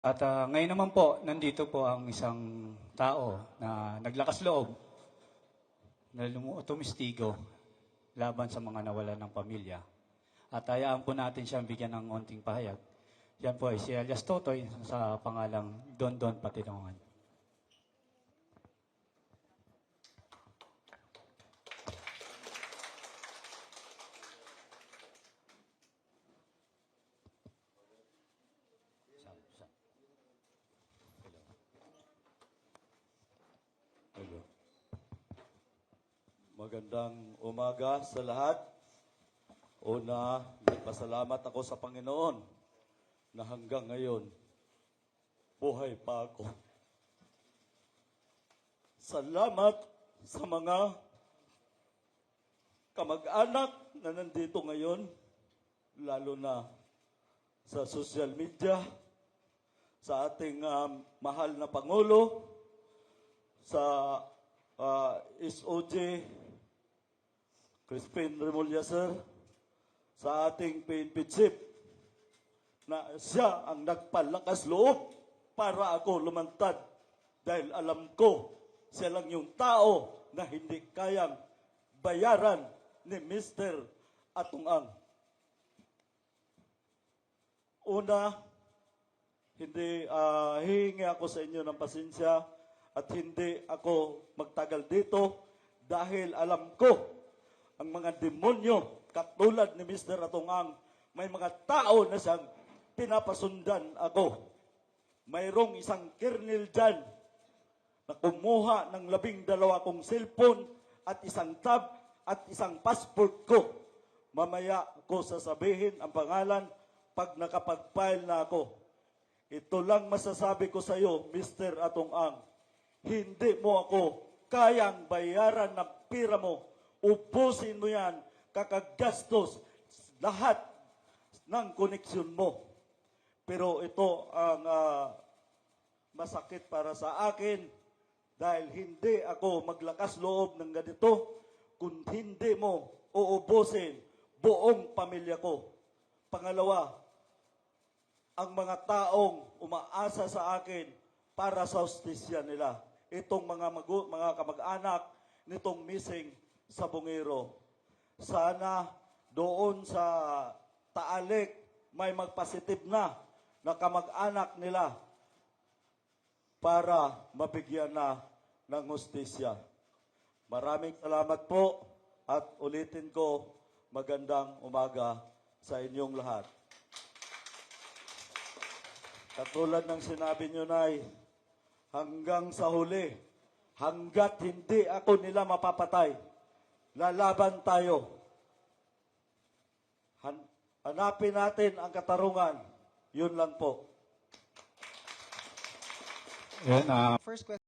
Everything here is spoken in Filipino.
At ngayon naman po, nandito po ang isang tao na naglakas loob na tumistigo laban sa mga nawalan ng pamilya. At hayaan po natin siyang bigyan ng onting pahayag. Yan po ay si Elias Totoy sa pangalang Don Don Patinongan. Hello. Magandang umaga sa lahat. Una, nagpasalamat ako sa Panginoon na hanggang ngayon, buhay pa ako. Salamat sa mga kamag-anak na nandito ngayon, lalo na sa social media, sa ating mahal na Pangulo, sa SOJ, Crispin Remulla, sir, sa ating PNP chief, na siya ang nagpalakas loob para ako lumantad dahil alam ko siya lang yung tao na hindi kayang bayaran ni Mr. Atung-ang. Una, hindi hihingi ako sa inyo ng pasensya at hindi ako magtagal dito dahil alam ko ang mga demonyo katulad ni Mr. Atung-ang, may mga tao na siyang pinapasundan ako. Mayroong isang kernel dyan na kumuha ng 12 kong cellphone at isang tab at isang passport ko. Mamaya ko sasabihin ang pangalan pag nakapag-file na ako. Ito lang masasabi ko sa iyo, Mr. Atung-ang. Hindi mo ako kayang bayaran ng pira mo. Ubusin mo yan, kakagastos, lahat ng koneksyon mo. Pero ito ang masakit para sa akin dahil hindi ako maglakas loob ng ganito kung hindi mo uubusin buong pamilya ko. Pangalawa, ang mga taong umaasa sa akin para sa hustisya nila. Itong mga kamag-anak nitong missing sa Bungero. Sana doon sa Taalik may magpositive na kamag-anak nila para mabigyan na ng hustisya. Maraming salamat po at ulitin ko, magandang umaga sa inyong lahat. Katulad ng sinabi nyo, Nay, hanggang sa huli, hanggat hindi ako nila mapapatay, lalaban tayo. Hanapin natin ang katarungan. Yun lang po. Yan, First question.